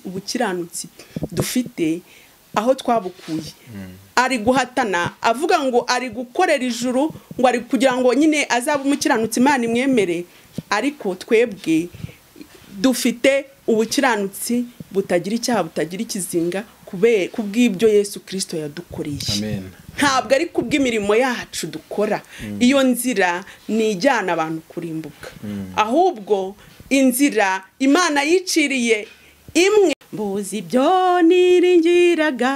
ubukiranutsi dufite aho twabukuye. Ari guhatana avuga ngo ari gukorera ijuru ngo ari kugira ngo nyine azabe umukiranutsi Imana imwemere, ariko twebwe dufite ubukiranutsi butagira icyaha butagira ikizinga kubw'ibyo Yesu Kristo yadukoreye. Amen. Ntabwo ari kubw'imirimo yacu dukora. Iyo nzira ni ijyana abantu kurimbuka, ahubwo inzira Imana yiciriye imwe. Mbuzi ibyo niringiraga,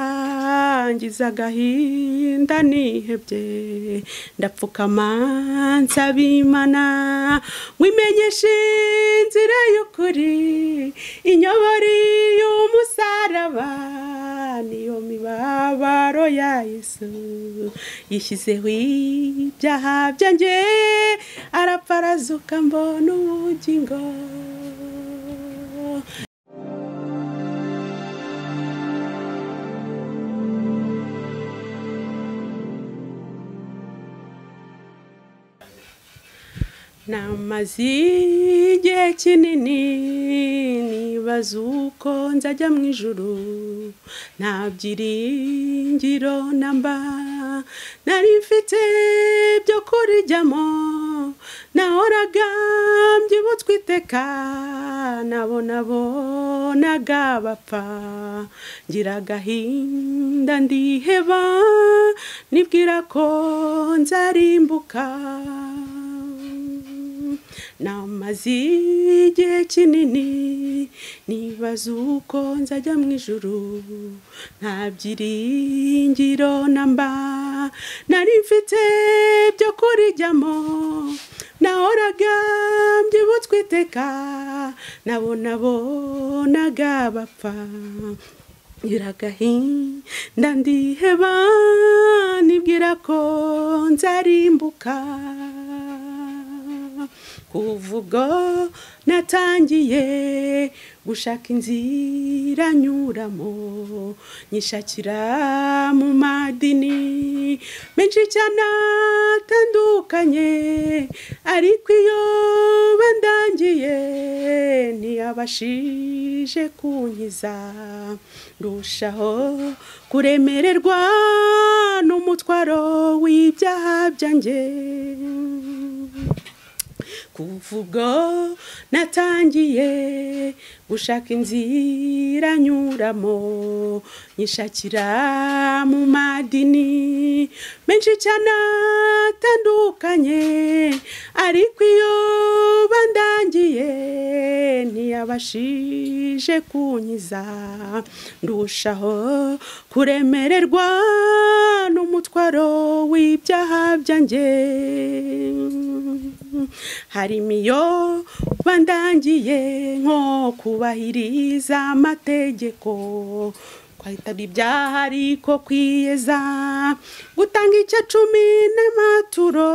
ngize agahinda nihebye, ndapfukama nsaba Imana wimenyeshe inzira y'ukuri, inyobori y'umusaraba niyo mibabaro ya Yesu, yishyizeho ibyaha byanjye, arapfa arazuka mbona ubugingo. Namaze igihe kinini nibaza uko nzajya mu ijuru, nta byiringiro namba nari mfite byo kurijyamo, nahoraga mbyibutswe iteka, nabonaga bapfa, ngira agahinda ndiheba, nibwira ko nzarimbuka. Namaze igihe kinini nibaza uko nzajya mu ijuru, nta byiringiro namba nari mfite byo kurijyamo, nahoraga mbyibutswe iteka, nabonaga bapfa, ngira agahinda ndiheba, nibwira ko nzarimbuka. Kuvuga natangiye gushaka inzira nyuramo, nyishakira mu madini menshi cyane atandukanye, ariko iyo bandangiye ntiyabashije kunkiza, ndushaho kuremererwa n'umutwaro w'ibyaha byanjye. Kuvuga natangiye gushaka inzira nyuramo, nyishakira mu madini menshi cyane atandukanye, ariko iyo bandangiye ntiyabashije kunkiza, ndushaho kuremererwa n'umutwaro w'ibyaha byanjye. Harimo iyo bandangiye nko kubahiriza amategeko, kwahitana ibyaha ariko kwiyeza, gutanga icya 10 n'amaturo,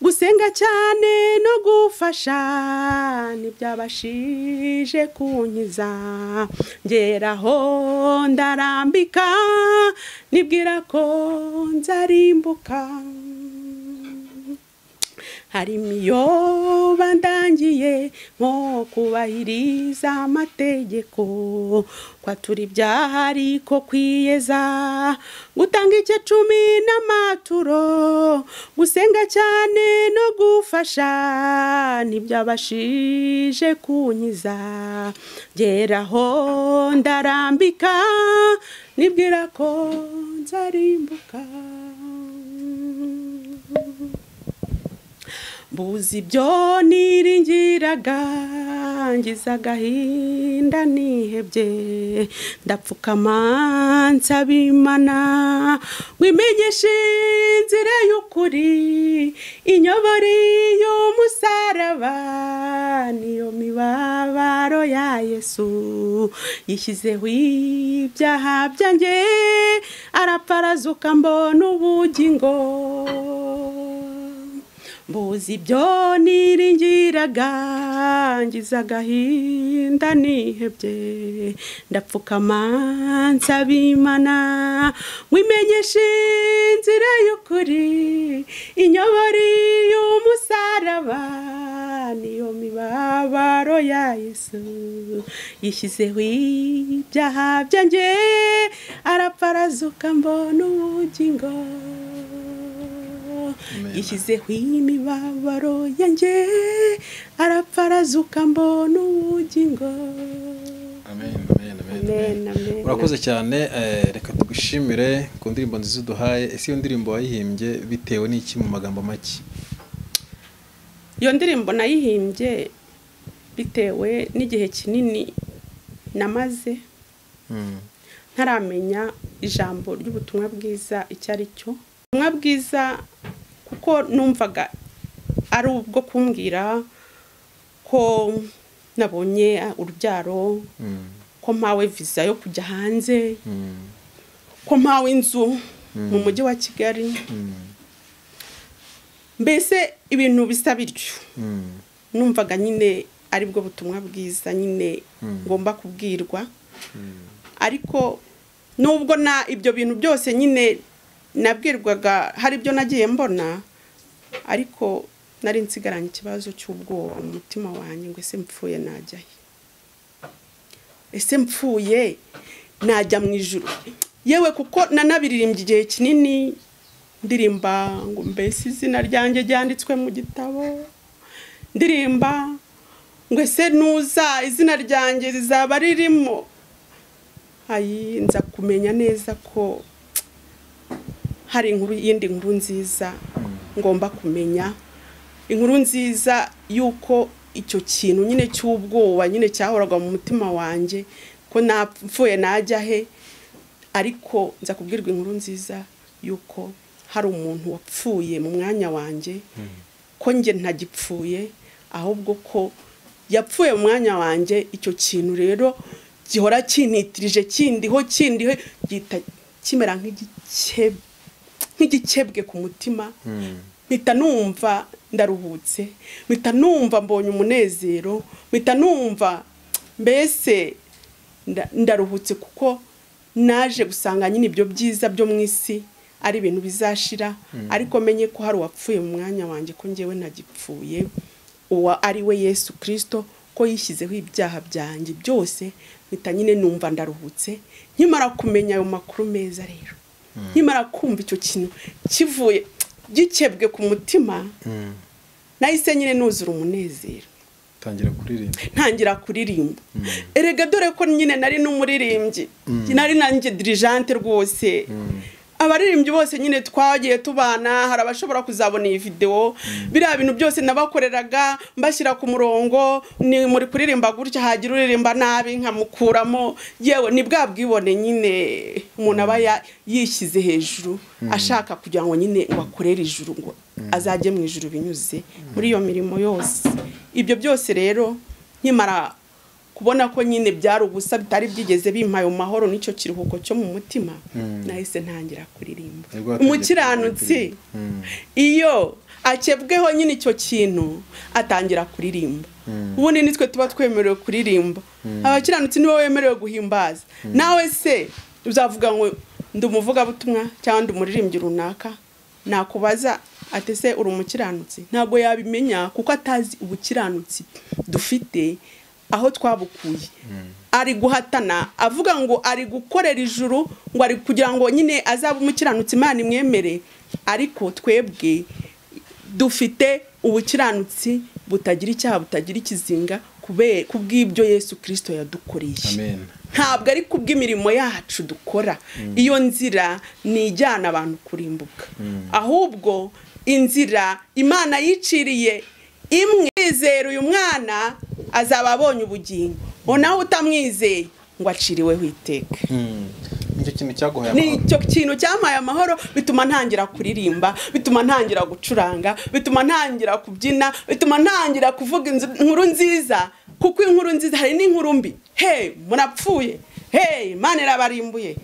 gusenga cyane no gufasha, ntibyabashije kunkiza, ngeraho ndarambika, nibwira ko nzarimbuka. Harimo iyo bandangiye nko kubahiriza amategeko, kwatura ibyaha ariko kwiyeza, gutanga icya 10 n'amaturo, gusenga cyane no gufasha, ntibyabashije kunkiza, ngeraho ndarambika, nibwira ko nzarimbuka. Mbuzi ibyo niringiraga, ngize agahinda nihebye, ndapfukama nsaba Imana wimenyeshe inzira y'ukuri, inyobori y'umusaraba niyo mibabaro ya Yesu, yishyizeho ibyaha byanjye, arapfa arazuka mbona ubugingo. mbuzi ibyo niringiraga ngize agahinda nihebye ndapfukama nsaba Imana wimenyeshe inzira y'ukuri inyobori y'umusaraba niyo mibabaro ya Yesu yishyizeho ibyaha byanjye arapfa arazuka mbona ubugingo yishyizeho imibabaro yanjye arapfa arazuka mbona ubugingo. Amen. Urakoze cyane. Reka tugushimire ku ndirimbo nziza duhaye. Ese iyo ndirimbo wayihimbye bitewe n'iki mu magambo make? Iyo ndirimbo nayihimbye bitewe n'igihe kinini namaze ntaramenya ijambo ry'ubutumwa bwiza icyo ari cyo. Ubutumwa bwiza kuko numvaga ari ubwo kumbwira ko nabonye urubyaro, ko mpawe visa yo kujya hanze, ko mpawe inzu mu mujyi wa Kigali, mbese ibintu bisa bityo. Numvaga nyine ari bwo butumwa bwiza nyine ngomba kubwirwa, ariko nubwo na ibyo bintu byose nyine nabwirwaga hari ibyo nagiye mbona, ariko nari nsigaranye ikibazo cy'ubwoba mu mutima wanjye ngo ese mpfuye najya he? Ese mpfuye najya mu ijuru? Yewe kuko nanabiririmbye igihe kinini ndirimba ngo mbese izina ryanjye ryanditswe mu gitabo, ndirimba ngo ese nuza izina ryanjye rizaba ririmo. Nza kumenya neza ko hari yindi nkuru nziza ngomba kumenya, inkuru nziza yuko icyo kintu nyine cy'ubwoba nyine cyahoraga mu mutima wanjye ko napfuye najya he, ariko nza kubwirwa inkuru nziza yuko hari umuntu wapfuye mu mwanya wanjye, ko nge ntagipfuye ahubwo ko yapfuye mu mwanya wanjye. Icyo kintu rero gihora kinitirije kindiho gita kimera nk'igikebwe ku mutima, mpita numva ndaruhutse, mpita numva mbonye umunezero, mpita numva mbese ndaruhutse kuko naje gusanga nyine ibyo byiza byo mu isi ari ibintu bizashira, ariko menye ko hari uwapfuye mu mwanya wanjye, ko ngewe ntagipfuye, uwa ari we Yesu Kristo, ko yishyizeho ibyaha byanjye byose. Mpita nyine numva ndaruhutse nkimara kumenya ayo makuru meza. Rero nkimara kumva icyo kintu kivuye gikebwe ku mutima, nahise nyine nuzura umunezero, ntangira kuririmba. Erega dore ko nyine nari n'umuririmbyi, nari nanjye dirijante rwose. Abaririmbyi bose nyine twagiye tubana, hari abashobora kuzabona iyi video, biriya bintu byose nabakoreraga mbashyira ku murongo, ni muri kuririmba gutya hagira uririmba nabi nkamukuramo. Yewe ni bwa bwibone nyine umuntu aba yishyize hejuru ashaka kugira ngo nyine wakorera ijuru, ngo azajye mu ijuru binyuze muri iyo mirimo yose. Ibyo byose rero nkimara kubona ko nyine byari ubusa, bitari byigeze bimpaye amahoro n'icyo kiruhuko cyo mu mutima, nahise ntangira kuririmba. Umukiranutsi iyo akebweho nyine icyo kintu atangira kuririmba. Ubundi nitwe tuba twemerewe kuririmba, abakiranutsi nibo bemerewe guhimbaza. Nawe se uzavuga ngo ndi umuvugabutumwa cyangwa ndi umuririmbyi runaka, nakubaza atese uri umukiranutsi? Ntabwo yabimenya kuko atazi ubukiranutsi dufite aho twabukuye. Ari guhatana avuga ngo ari gukorera ijuru, ngo ari kugira ngo nyine azabe umukiranutsi Imana imwemere, ariko twebwe dufite ubukiranutsi butagira icyaha, butagira ikizinga, kubw'ibyo Yesu Kristo yadukoreye. Ntabwo ari kubw'imirimo yacu dukora. Iyo nzira ni ijyana abantu kurimbuka, ahubwo inzira Imana yiciriye imwe. Izera uyu mwana azaba abonye ubugingo, nawe utamwizeye ngo aciriweho iteka. Nicyo kintu cyamaye amahoro, bituma ntangira kuririmba, bituma ntangira gucuranga, bituma ntangira kubyina, bituma ntangira kuvuga inkuru nziza. Kuko inkuru nziza hari n'inkuru mbi, murapfuye, Imana irabarimbuye,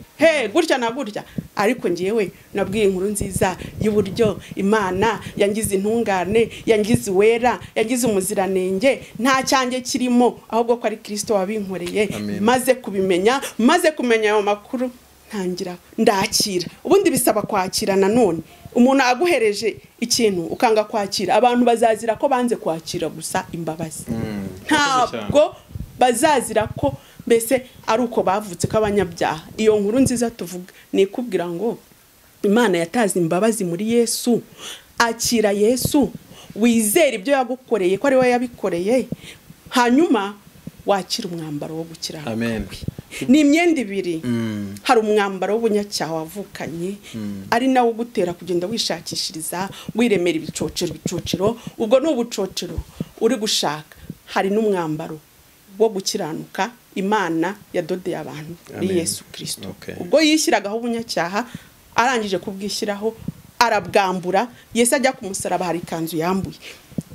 gutya na gutya. ariko ngewe nabwiye inkuru nziza y'uburyo Imana yangize intungane, yangize wera, yangize umuziranenge, nta cyanjye kirimo, ahubwo ko ari Kristo wabinkoreye. Maze kubimenya, maze kumenya ayo makuru, ntangira ndakira. Ubundi bisaba kwakira nanone. Umuntu aguhereje ikintu ukanga kwakira, abantu bazazira ko banze kwakira gusa imbabazi. Ntabwo bazazira ko mbese ari uko bavutse k'abanyabyaha. Iyo nkuru nziza tuvuga ni kubwira ngo Imana yataze imbabazi muri Yesu. Akira Yesu, wizere ibyo yagukoreye ko ari we yabikoreye, hanyuma wakira umwambaro wo gukiranuka. Amen. Ni imyenda ibiri. Hari umwambaro w'ubunyacyaha wavukanye, ari nawo ugutera kugenda wishakishiriza, wiremera ibicocero. Ubwo ni ubucocero uri gushaka. Hari n'umwambaro wo gukiranuka Imana yadodeye abantu ni Yesu Kristo. Ubwo yishyiragaho ubunyacyaha, arangije kubwishyiraho, arabwambura. Yesu ajya ku musaraba, hari ikanzu yambuye.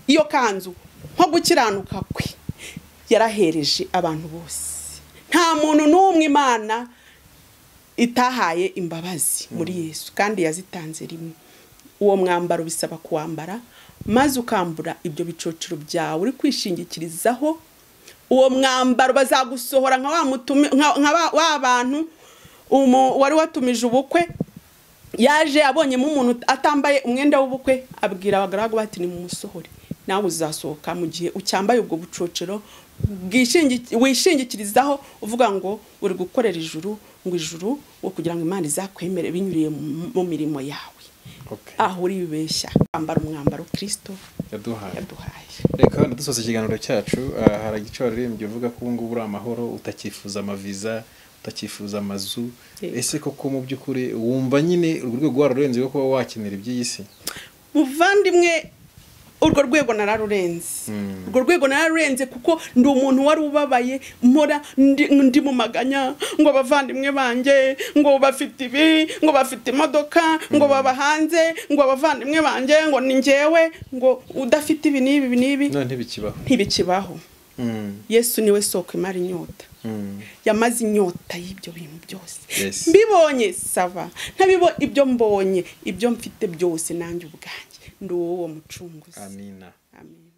Iyo kanzu nko gukiranuka kwe yarahereje abantu bose. Nta muntu n'umwe Imana itahaye imbabazi muri Yesu, kandi yazitanze rimwe. Uwo mwambaro bisaba kuwambara, maze ukambura ibyo bicocero byawe uri kwishingikirizaho. Uwo mwambaro bazagusohora nka wa bantu wari watumije ubukwe, yaje abonyemo umuntu atambaye umwenda w'ubukwe, abwira abagaragu bati ni mumusohore. Nawe uzasohoka mu gihe ucyambaye ubwo bucocero wishingikirizaho, uvuga ngo uri gukorera ijuru, ngo ijuru wo kugira ngo Imana izakwemere binyuriye mu mirimo yawe. Aho uri bibeshya. Ambara umwambaro Kristo yaduhaye. Reka dusoza ikiganiro cyacu. Hari igice waririmbye uvuga ko ubu ngubu uri amahoro, utakifuza amaviza, utakifuza amazu. Ese koko mu by'ukuri wumva nyine urwego wararurenze rwo kuba wakenera iby'iyi si? Muvandimwe, urwo rwego nararurenze. Urwo rwego nararurenze kuko ndi umuntu wari ubabaye, mpora ndi mu maganya, ngo abavandimwe banjye ngo bafite ibi, ngo bafite imodoka, ngo baba hanze, ngo abavandimwe banjye ngo ni njyewe, ngo udafite ibi n'ibi. No, ntibikibaho. Yesu niwe soko imara inyota. Yamaze inyota y'ibyo bintu byose. Mbibonye sava, ntabibo ibyo mbonye, ibyo mfite byose nanjye ubwanjye ndi uwo mucunguzi. Amina. Amen.